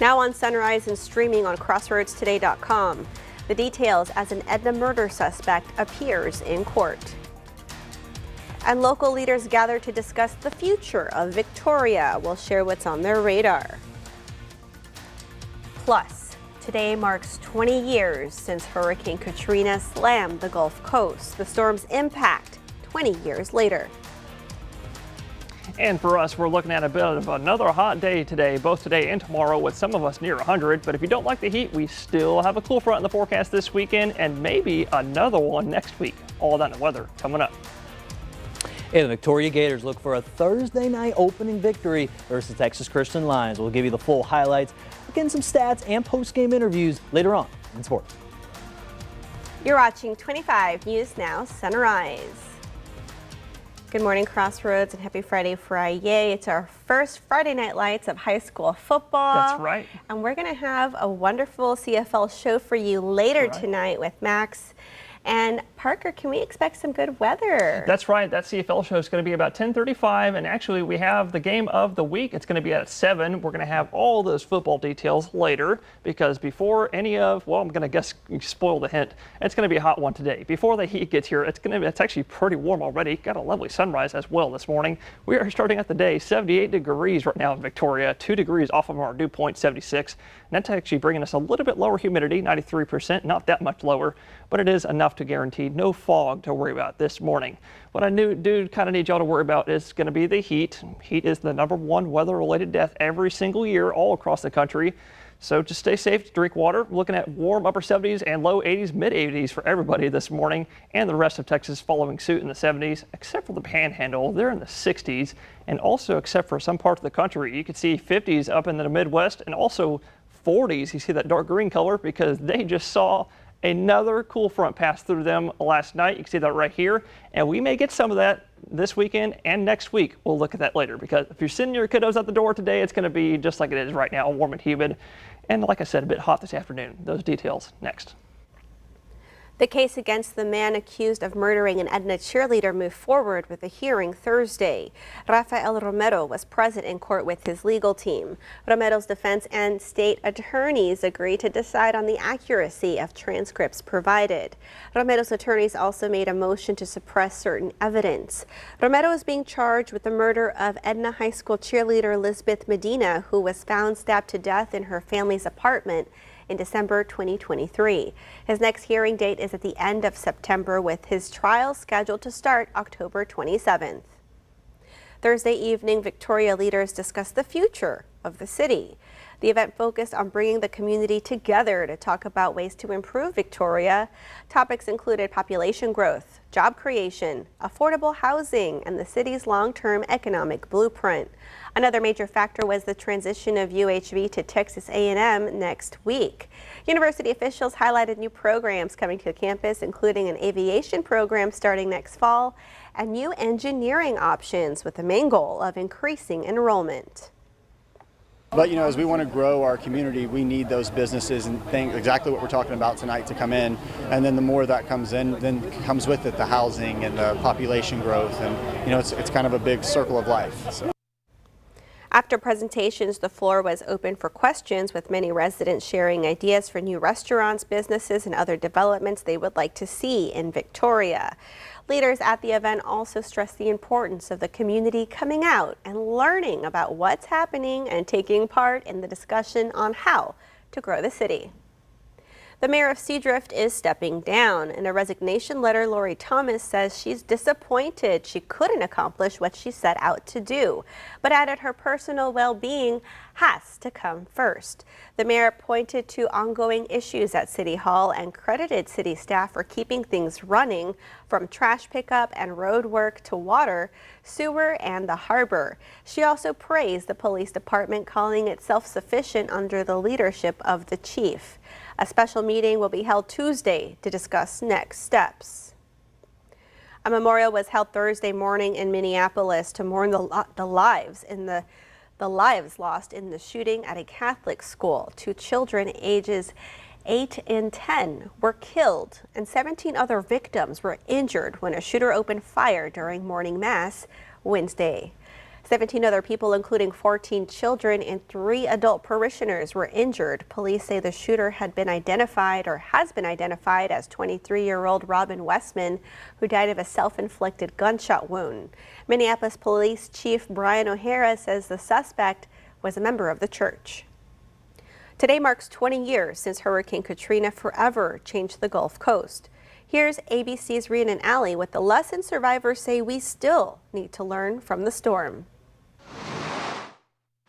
Now on Sunrise and streaming on CrossroadsToday.com. The details as an Edna murder suspect appears in court. And local leaders gather to discuss the future of Victoria. We'll share what's on their radar. Plus, today marks 20 years since Hurricane Katrina slammed the Gulf Coast. The storm's impact 20 years later. And for us, we're looking at a bit of another hot day today, both today and tomorrow, with some of us near 100. But if you don't like the heat, we still have a cool front in the forecast this weekend and maybe another one next week. All that in the weather coming up. And the Victoria Gators look for a Thursday night opening victory versus Texas Christian Lions. We'll give you the full highlights, again, some stats and post-game interviews later on in sports. You're watching 25 News Now Sunrise. Good morning, Crossroads, and happy Friday. It's our first Friday Night Lights of high school football. That's right. And we're going to have a wonderful CFL show for you later tonight with Max. And Parker, can we expect some good weather? That's right. That CFL show is going to be about 10:35, and actually we have the game of the week. It's going to be at 7. We're going to have all those football details later because before any of, well, I'm going to guess spoil the hint. It's going to be a hot one today. Before the heat gets here, it's actually pretty warm already. Got a lovely sunrise as well this morning. We are starting out the day 78 degrees right now in Victoria, 2 degrees off of our dew point, 76. And that's actually bringing us a little bit lower humidity, 93%, not that much lower, but it is enough to guarantee no fog to worry about this morning. What I do kind of need y'all to worry about is going to be the heat. Heat is the #1 weather-related death every single year all across the country. So just stay safe, drink water. We're looking at warm upper 70s and low 80s, mid 80s for everybody this morning, and the rest of Texas following suit in the 70s, except for the Panhandle. They're in the 60s, and also except for some parts of the country. You can see 50s up in the Midwest and also 40s. You see that dark green color because they just saw another cool front pass through them last night. You can see that right here. And we may get some of that this weekend and next week. We'll look at that later because if you're sending your kiddos out the door today, it's going to be just like it is right now, warm and humid. And like I said, a bit hot this afternoon. Those details next. The case against the man accused of murdering an Edna cheerleader moved forward with a hearing Thursday. Rafael Romero was present in court with his legal team. Romero's defense and state attorneys agreed to decide on the accuracy of transcripts provided. Romero's attorneys also made a motion to suppress certain evidence. Romero is being charged with the murder of Edna High School cheerleader Lisbeth Medina, who was found stabbed to death in her family's apartment in December 2023. His next hearing date is at the end of September, with his trial scheduled to start October 27th. Thursday evening, Victoria leaders discussed the future of the city. The event focused on bringing the community together to talk about ways to improve Victoria. Topics included population growth, job creation, affordable housing, and the city's long-term economic blueprint. Another major factor was the transition of UHV to Texas A&M next week. University officials highlighted new programs coming to campus, including an aviation program starting next fall and new engineering options with the main goal of increasing enrollment. But, as we want to grow our community, we need those businesses and things, exactly what we're talking about tonight, to come in. And then the more that comes in, then comes with it the housing and the population growth. And, it's kind of a big circle of life. So. After presentations, the floor was open for questions, with many residents sharing ideas for new restaurants, businesses, and other developments they would like to see in Victoria. Leaders at the event also stressed the importance of the community coming out and learning about what's happening and taking part in the discussion on how to grow the city. The mayor of Seadrift is stepping down. In a resignation letter, Lori Thomas says she's disappointed she couldn't accomplish what she set out to do, but added her personal well-being has to come first. The mayor pointed to ongoing issues at City Hall and credited city staff for keeping things running, from trash pickup and road work to water, sewer, and the harbor. She also praised the police department, calling it self-sufficient under the leadership of the chief. A special meeting will be held Tuesday to discuss next steps. A memorial was held Thursday morning in Minneapolis to mourn the lives lost in the shooting at a Catholic school. 2 children ages 8 and 10 were killed, and 17 other victims were injured when a shooter opened fire during morning mass Wednesday. 17 other people, including 14 children and 3 adult parishioners, were injured. Police say the shooter had been identified or has been identified as 23-year-old Robin Westman, who died of a self-inflicted gunshot wound. Minneapolis Police Chief Brian O'Hara says the suspect was a member of the church. Today marks 20 years since Hurricane Katrina forever changed the Gulf Coast. Here's ABC's Rhiannon Alley with the lessons survivors say we still need to learn from the storm.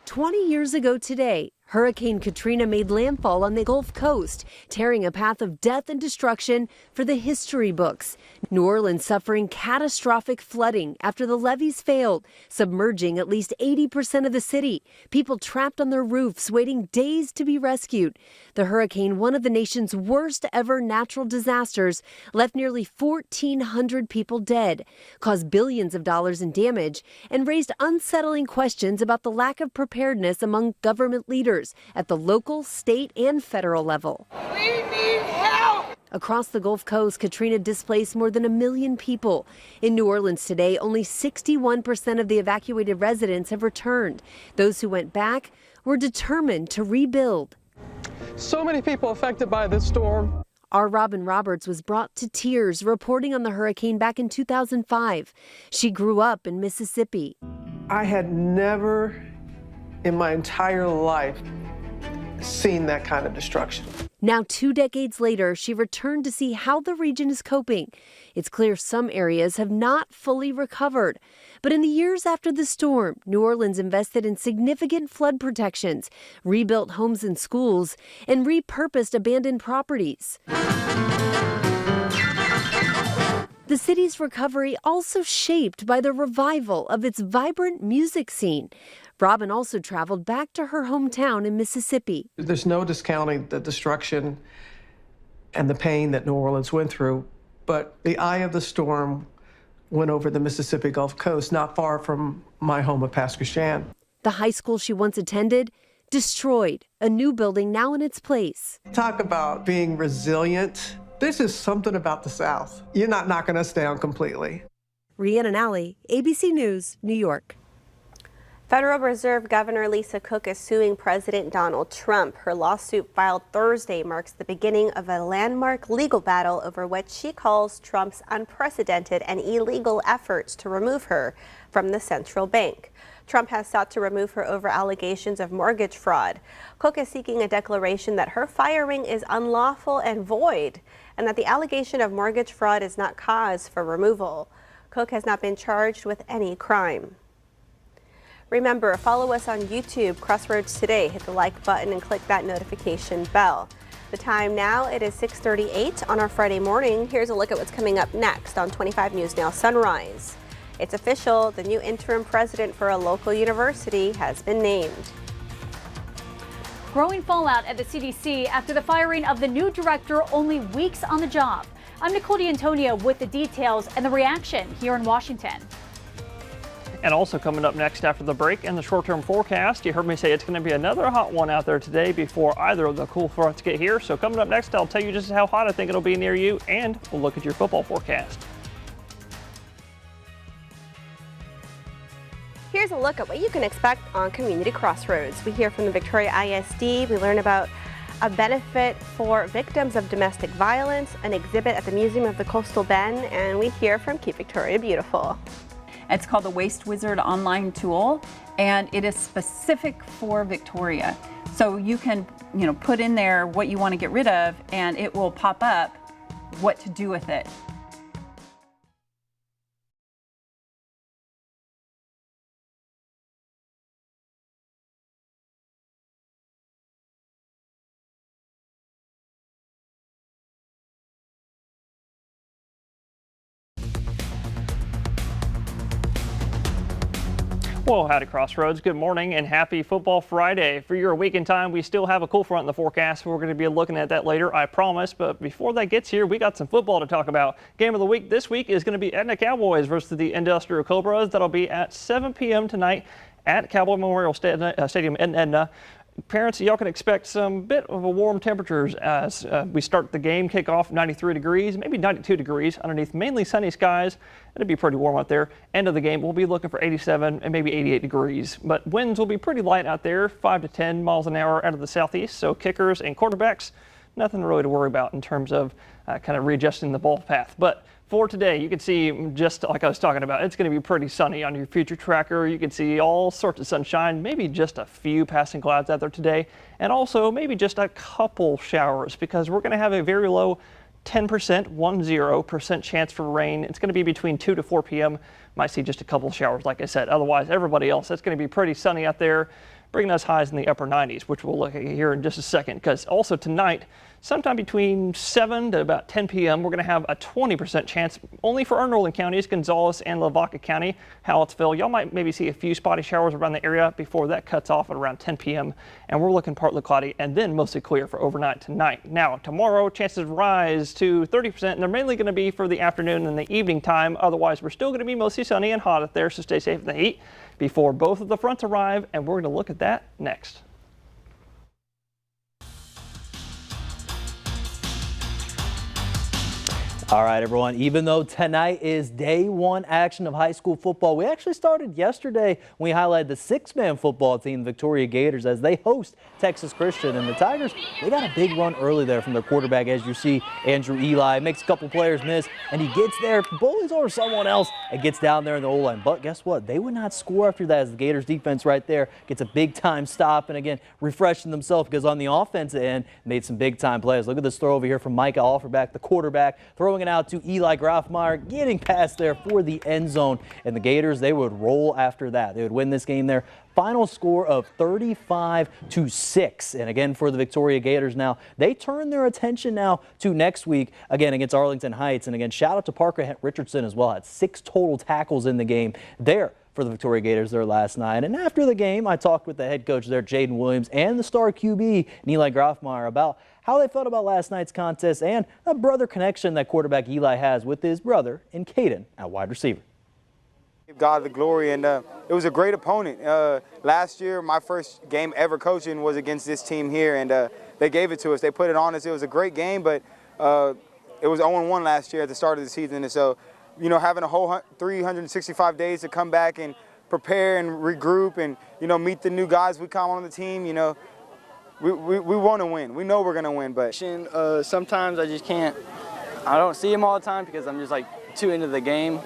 20 years ago today, Hurricane Katrina made landfall on the Gulf Coast, tearing a path of death and destruction for the history books. New Orleans suffering catastrophic flooding after the levees failed, submerging at least 80% of the city. People trapped on their roofs, waiting days to be rescued. The hurricane, one of the nation's worst ever natural disasters, left nearly 1,400 people dead, caused billions of dollars in damage, and raised unsettling questions about the lack of preparedness among government leaders at the local, state, and federal level. We need help! Across the Gulf Coast, Katrina displaced more than 1 million people. In New Orleans today, only 61% of the evacuated residents have returned. Those who went back were determined to rebuild. So many people affected by this storm. Our Robin Roberts was brought to tears reporting on the hurricane back in 2005. She grew up in Mississippi. I had never in my entire life seen that kind of destruction. Now, 2 decades later, she returned to see how the region is coping. It's clear some areas have not fully recovered. But in the years after the storm, New Orleans invested in significant flood protections, rebuilt homes and schools, and repurposed abandoned properties. The city's recovery also shaped by the revival of its vibrant music scene. Robin also traveled back to her hometown in Mississippi. There's no discounting the destruction and the pain that New Orleans went through, but the eye of the storm went over the Mississippi Gulf Coast, not far from my home of Pasquishan. The high school she once attended, destroyed, a new building now in its place. Talk about being resilient. This is something about the South. You're not knocking us down completely. Rhiannon Alley, ABC News, New York. Federal Reserve Governor Lisa Cook is suing President Donald Trump. Her lawsuit filed Thursday marks the beginning of a landmark legal battle over what she calls Trump's unprecedented and illegal efforts to remove her from the central bank. Trump has sought to remove her over allegations of mortgage fraud. Cook is seeking a declaration that her firing is unlawful and void, and that the allegation of mortgage fraud is not cause for removal. Cook has not been charged with any crime. Remember, follow us on YouTube, Crossroads Today. Hit the like button and click that notification bell. The time now, it is 6:38 on our Friday morning. Here's a look at what's coming up next on 25 News Now Sunrise. It's official, the new interim president for a local university has been named. Growing fallout at the CDC after the firing of the new director only weeks on the job. I'm Nicole D'Antonio with the details and the reaction here in Washington. And also coming up next after the break and the short-term forecast, you heard me say it's going to be another hot one out there today before either of the cool fronts get here. So coming up next, I'll tell you just how hot I think it'll be near you, and we'll look at your football forecast. Here's a look at what you can expect on Community Crossroads. We hear from the Victoria ISD. We learn about a benefit for victims of domestic violence, an exhibit at the Museum of the Coastal Bend, and we hear from Keep Victoria Beautiful. It's called the Waste Wizard online tool, and it is specific for Victoria. So you can, put in there what you want to get rid of, and it will pop up what to do with it. Well, howdy Crossroads, good morning and happy Football Friday. For your weekend time, we still have a cool front in the forecast. We're going to be looking at that later, I promise. But before that gets here, we got some football to talk about. Game of the week this week is going to be Edna Cowboys versus the Industrial Cobras. That'll be at 7 p.m. tonight at Cowboy Memorial Stadium in Edna. parents, y'all can expect some bit of a warm temperatures as we start the game. Kickoff 93 degrees, maybe 92 degrees underneath mainly sunny skies. It'll be pretty warm out there. End of the game, we'll be looking for 87 and maybe 88 degrees. But winds will be pretty light out there, 5 to 10 miles an hour out of the southeast. So kickers and quarterbacks, nothing really to worry about in terms of kind of readjusting the ball path. But for today, you can see, just like I was talking about, it's going to be pretty sunny on your future tracker. You can see all sorts of sunshine, maybe just a few passing clouds out there today, and also maybe just a couple showers because we're going to have a very low 10% chance for rain. It's going to be between 2 to 4 p.m. Might see just a couple showers, like I said. Otherwise, everybody else, it's going to be pretty sunny out there, bringing us highs in the upper 90s, which we'll look at here in just a second. Because also tonight, sometime between 7 to about 10 p.m., we're going to have a 20% chance only for our northern counties, Gonzales and Lavaca County, Hallettsville. Y'all might maybe see a few spotty showers around the area before that cuts off at around 10 p.m. And we're looking partly cloudy and then mostly clear for overnight tonight. Now, tomorrow, chances rise to 30%, and they're mainly going to be for the afternoon and the evening time. Otherwise, we're still going to be mostly sunny and hot out there, so stay safe in the heat before both of the fronts arrive, and we're going to look at that next. All right, everyone, even though tonight is day one action of high school football, we actually started yesterday when we highlighted the six-man football team, Victoria Gators, as they host Texas Christian. And the Tigers, they got a big run early there from their quarterback, as you see, Andrew Eli. Makes a couple players miss, and he gets there, bullies over someone else, and gets down there in the O-line. But guess what? They would not score after that, as the Gators defense right there gets a big-time stop, and again, refreshing themselves because on the offensive end, made some big-time plays. Look at this throw over here from Micah Offerback, the quarterback, throwing it out to Eli Grafmeyer, getting past there for the end zone. And the Gators, they would roll after that. They would win this game there. Final score of 35-6. And again, for the Victoria Gators now, they turn their attention now to next week, again, against Arlington Heights. And again, shout out to Parker Richardson as well. Had 6 total tackles in the game there for the Victoria Gators there last night. And after the game, I talked with the head coach there, Jaden Williams, and the star QB, Eli Grafmeyer, about how they felt about last night's contest and a brother connection that quarterback Eli has with his brother in Caden at wide receiver. Give God the glory, and it was a great opponent. Last year, my first game ever coaching was against this team here, and they gave it to us. They put it on us. It was a great game, but it was 0-1 last year at the start of the season, and so, you know, having a whole 365 days to come back and prepare and regroup and, you know, meet the new guys we come on the team, you know, we want to win. We know we're going to win, but sometimes I just can't. I don't see him all the time because I'm just like too into the game,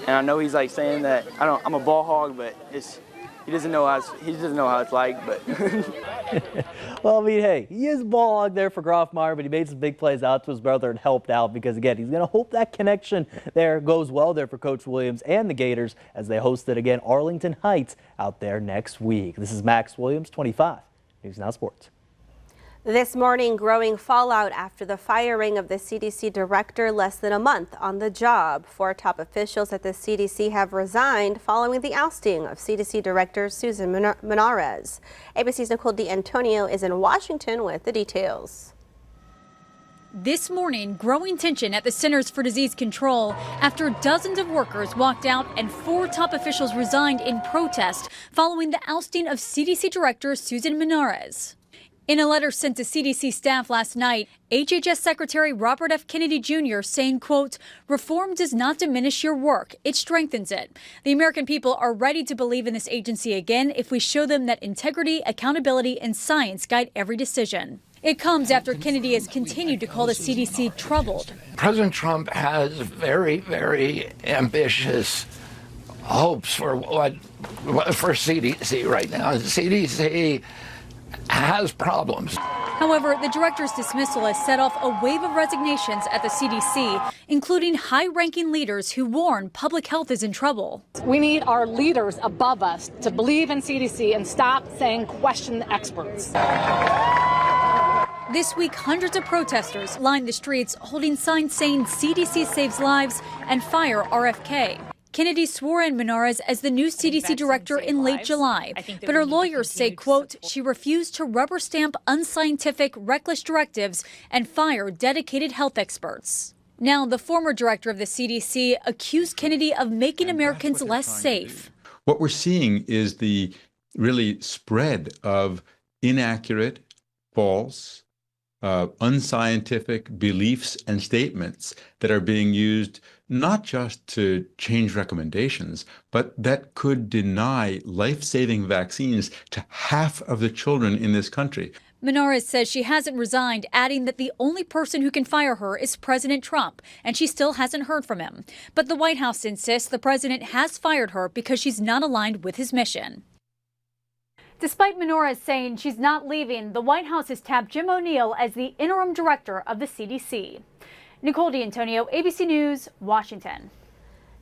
and I know he's like saying that I'm a ball hog, but he doesn't know how it's like. But well, I mean, hey, he is a ball hog there for Grafmeyer, but he made some big plays out to his brother and helped out because again, he's going to hope that connection there goes well there for Coach Williams and the Gators as they hosted again Arlington Heights out there next week. This is Max Williams, 25 News Now Sports. This morning, growing fallout after the firing of the CDC director less than a month on the job. 4 top officials at the CDC have resigned following the ousting of CDC Director Susan Menarez. ABC's Nicole D'Antonio is in Washington with the details. This morning, growing tension at the Centers for Disease Control after dozens of workers walked out and 4 top officials resigned in protest following the ousting of CDC Director Susan Menarez. In a letter sent to CDC staff last night, HHS Secretary Robert F. Kennedy Jr. saying, quote, "Reform does not diminish your work, it strengthens it. The American people are ready to believe in this agency again if we show them that integrity, accountability, and science guide every decision." It comes after Kennedy has continued to call the CDC troubled. President Trump has very, very ambitious hopes for CDC right now. CDC has problems. However, the director's dismissal has set off a wave of resignations at the CDC, including high-ranking leaders who warn public health is in trouble. We need our leaders above us to believe in CDC and stop saying question the experts. This week, hundreds of protesters lined the streets holding signs saying CDC saves lives and fire RFK. Kennedy swore in Menarez as the new CDC director in late July, but her lawyers say, quote, she refused to rubber stamp unscientific, reckless directives and fire dedicated health experts. Now, the former director of the CDC accused Kennedy of making Americans less safe. What we're seeing is the really spread of inaccurate, false, unscientific beliefs and statements that are being used not just to change recommendations, but that could deny life-saving vaccines to half of the children in this country. Menares says she hasn't resigned, adding that the only person who can fire her is President Trump, and she still hasn't heard from him. But the White House insists the president has fired her because she's not aligned with his mission. Despite Menares saying she's not leaving, the White House has tapped Jim O'Neill as the interim director of the CDC. Nicole D'Antonio, ABC News, Washington.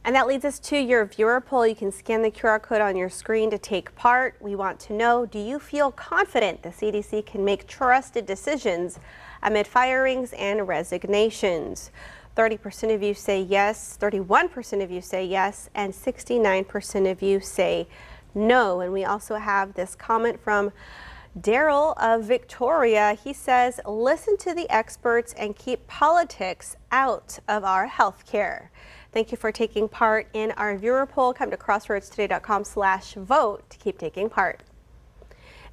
And that leads us to your viewer poll. You can scan the QR code on your screen to take part. We want to know, do you feel confident the CDC can make trusted decisions amid firings and resignations? 30% of you say yes, 31% of you say yes, and 69% of you say no. And we also have this comment from Daryl of Victoria. He says, listen to the experts and keep politics out of our health care. Thank you for taking part in our viewer poll. Come to crossroadstoday.com/vote to keep taking part.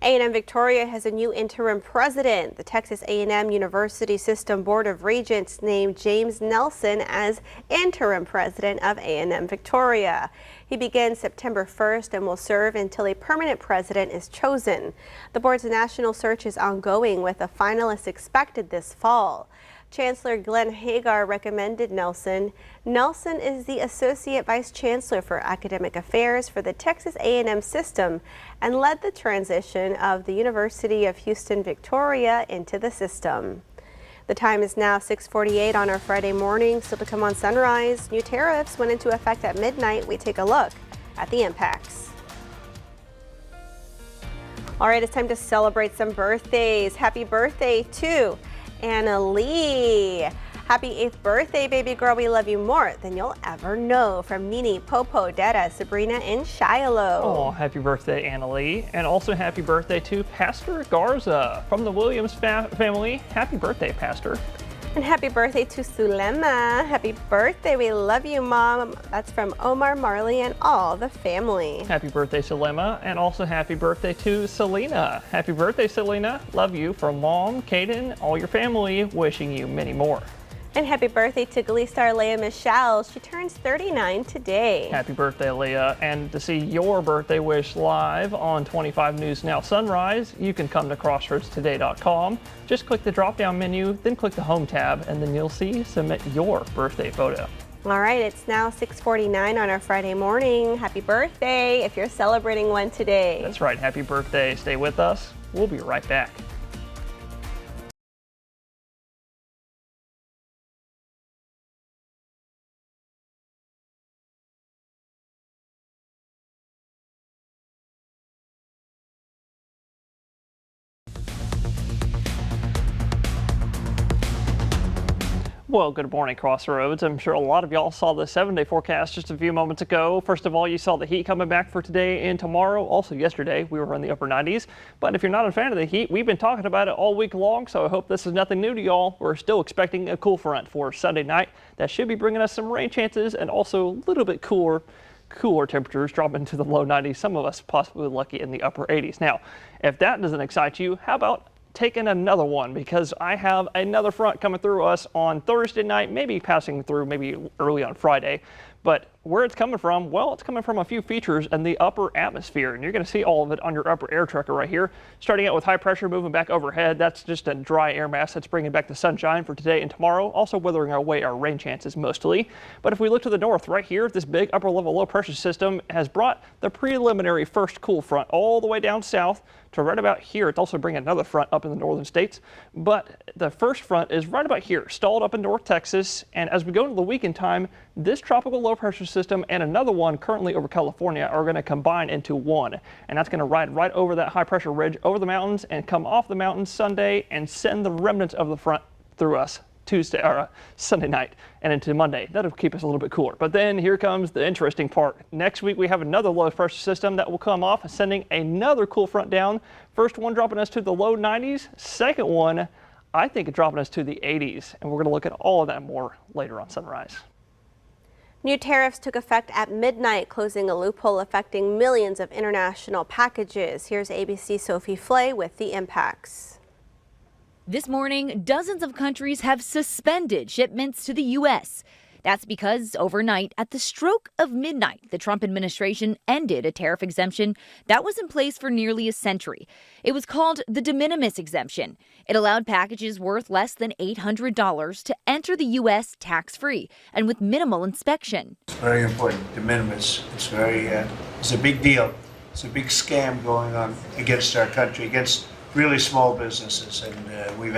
A&M Victoria has a new interim president. The Texas A&M University System Board of Regents named James Nelson as interim president of A&M Victoria. He begins September 1st and will serve until a permanent president is chosen. The board's national search is ongoing with a finalist expected this fall. Chancellor Glenn Hagar recommended Nelson. Nelson is the Associate Vice Chancellor for Academic Affairs for the Texas A&M system and led the transition of the University of Houston Victoria into the system. The time is now 6:48 on our Friday morning. Still to come on Sunrise. New tariffs went into effect at midnight. We take a look at the impacts. All right, it's time to celebrate some birthdays. Happy birthday to Anna Lee. Happy 8th birthday, baby girl. We love you more than you'll ever know. From Nini, Popo, Dada, Sabrina, and Shiloh. Oh, happy birthday, Anna Lee. And also happy birthday to Pastor Garza from the Williams family. Happy birthday, Pastor. And happy birthday to Sulema. Happy birthday. We love you, Mom. That's from Omar, Marley, and all the family. Happy birthday, Sulema. And also happy birthday to Selena. Happy birthday, Selena. Love you from Mom, Kaden, all your family. Wishing you many more. And happy birthday to Glee star Leah Michelle. She turns 39 today. Happy birthday, Leah. And to see your birthday wish live on 25 News Now Sunrise, you can come to crossroadstoday.com. Just click the drop-down menu, then click the Home tab, and then you'll see Submit Your Birthday Photo. All right, it's now 6:49 on our Friday morning. Happy birthday if you're celebrating one today. That's right. Happy birthday. Stay with us. We'll be right back. Well, good morning, Crossroads. I'm sure a lot of y'all saw the 7-day forecast just a few moments ago. First of all, you saw the heat coming back for today and tomorrow. Also yesterday, we were in the upper 90s. But if you're not a fan of the heat, we've been talking about it all week long, so I hope this is nothing new to y'all. We're still expecting a cool front for Sunday night. That should be bringing us some rain chances and also a little bit cooler temperatures, dropping to the low 90s. Some of us possibly lucky in the upper 80s. Now, if that doesn't excite you, how about taking another one, because I have another front coming through us on Thursday night, maybe passing through maybe early on Friday. But where it's coming from, well, it's coming from a few features in the upper atmosphere, and you're going to see all of it on your upper air tracker right here. Starting out with high pressure moving back overhead. That's just a dry air mass that's bringing back the sunshine for today and tomorrow, also weathering away our rain chances mostly. But if we look to the north right here, this big upper level low pressure system has brought the preliminary first cool front all the way down south to right about here. It's also bringing another front up in the northern states, but the first front is right about here, stalled up in North Texas. And as we go into the weekend time, this tropical low pressure system and another one currently over California are going to combine into one, and that's going to ride right over that high pressure ridge over the mountains and come off the mountains Sunday and send the remnants of the front through us Tuesday or Sunday night and into Monday. That'll keep us a little bit cooler. But then here comes the interesting part. Next week we have another low pressure system that will come off, sending another cool front down. First one dropping us to the low 90s. Second one, I think, dropping us to the 80s. And we're going to look at all of that more later on Sunrise. New tariffs took effect at midnight, closing a loophole affecting millions of international packages. Here's ABC's Sophie Flay with the impacts. This morning, dozens of countries have suspended shipments to the U.S. That's because overnight, at the stroke of midnight, the Trump administration ended a tariff exemption that was in place for nearly a century. It was called the de minimis exemption. It allowed packages worth less than $800 to enter the U.S. tax-free and with minimal inspection. It's very important, de minimis. It's a big deal. It's a big scam going on against our country, against really small businesses, and we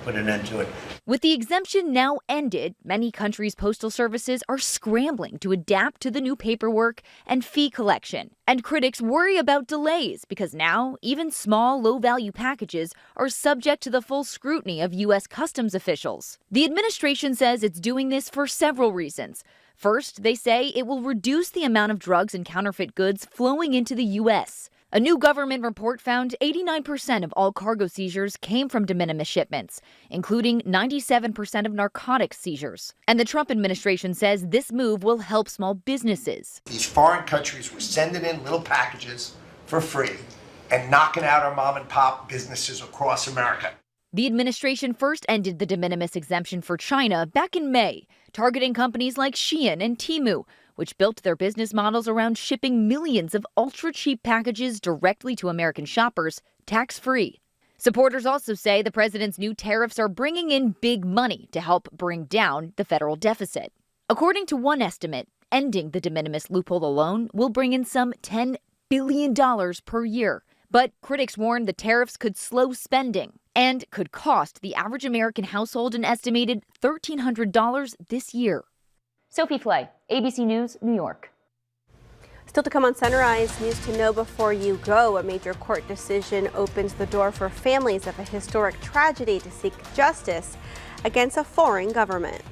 put an end to it. With the exemption now ended, many countries' postal services are scrambling to adapt to the new paperwork and fee collection. And critics worry about delays because now even small, low-value packages are subject to the full scrutiny of U.S. customs officials. The administration says it's doing this for several reasons. First, they say it will reduce the amount of drugs and counterfeit goods flowing into the U.S. A new government report found 89% of all cargo seizures came from de minimis shipments, including 97% of narcotics seizures. And the Trump administration says this move will help small businesses. These foreign countries were sending in little packages for free and knocking out our mom and pop businesses across America. The administration first ended the de minimis exemption for China back in May, targeting companies like Shein and Temu, which built their business models around shipping millions of ultra-cheap packages directly to American shoppers, tax-free. Supporters also say the president's new tariffs are bringing in big money to help bring down the federal deficit. According to one estimate, ending the de minimis loophole alone will bring in some $10 billion per year. But critics warn the tariffs could slow spending and could cost the average American household an estimated $1,300 this year. Sophie Flay, ABC News, New York. Still to come on Sunrise, news to know before you go. A major court decision opens the door for families of a historic tragedy to seek justice against a foreign government.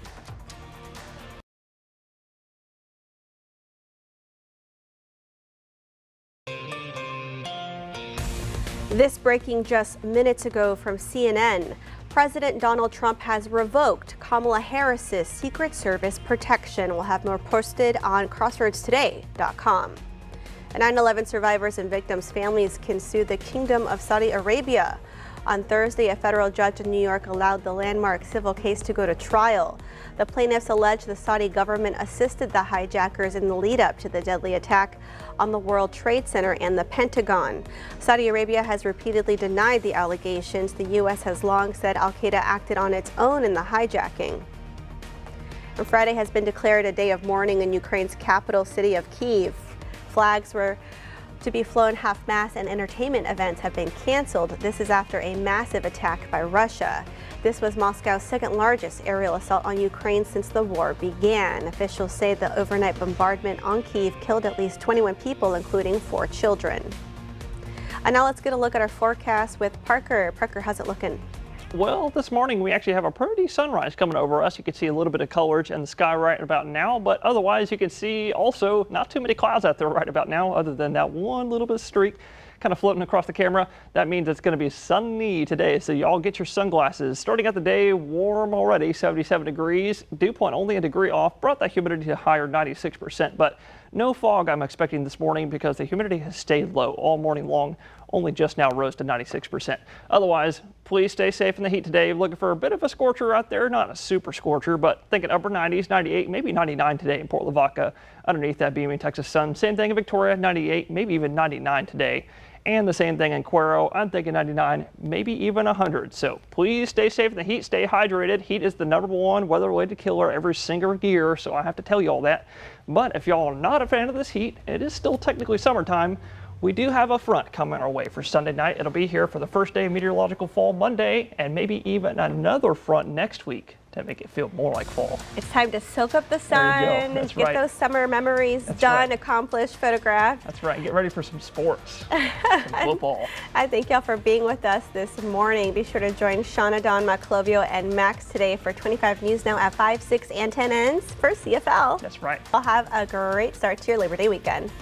This breaking just minutes ago from CNN. President Donald Trump has revoked Kamala Harris's Secret Service protection. We'll have more posted on crosswordstoday.com. 9/11 survivors and victims' families can sue the Kingdom of Saudi Arabia. On Thursday, a federal judge in New York allowed the landmark civil case to go to trial. The plaintiffs allege the Saudi government assisted the hijackers in the lead-up to the deadly attack on the World Trade Center and the Pentagon. Saudi Arabia has repeatedly denied the allegations. The U.S. has long said al-Qaeda acted on its own in the hijacking. And Friday has been declared a day of mourning in Ukraine's capital city of Kyiv. Flags were to be flown half-mast and entertainment events have been canceled. This is after a massive attack by Russia. This was Moscow's second largest aerial assault on Ukraine since the war began. Officials say the overnight bombardment on Kyiv killed at least 21 people, including 4 children. And now let's get a look at our forecast with Parker. Parker, how's it looking? Well, this morning we actually have a pretty sunrise coming over us. You can see a little bit of colors in the sky right about now, but otherwise you can see also not too many clouds out there right about now, other than that one little bit of streak kind of floating across the camera. That means it's going to be sunny today, so y'all get your sunglasses. Starting out the day, warm already, 77 degrees. Dew point only a degree off, brought that humidity to higher 96%, but no fog I'm expecting this morning because the humidity has stayed low all morning long. Only just now rose to 96%. Otherwise, please stay safe in the heat today. Looking for a bit of a scorcher out there, not a super scorcher, but thinking upper 90s, 98, maybe 99 today in Port Lavaca. Underneath that beaming Texas sun. Same thing in Victoria, 98, maybe even 99 today. And the same thing in Cuero. I'm thinking 99, maybe even 100. So please stay safe in the heat, stay hydrated. Heat is the #1 weather-related killer every single year, so I have to tell you all that. But if y'all are not a fan of this heat, it is still technically summertime. We do have a front coming our way for Sunday night. It'll be here for the first day of meteorological fall Monday, and maybe even another front next week to make it feel more like fall. It's time to soak up the sun, There you go. That's get right. those summer memories That's done, right. accomplished, photographed. That's right. Get ready for some sports, some football. I thank y'all for being with us this morning. Be sure to join Shauna, Dawn, Maclovio, and Max today for 25 News Now at 5, 6, and 10 ends for CFL. That's right. I'll have a great start to your Labor Day weekend.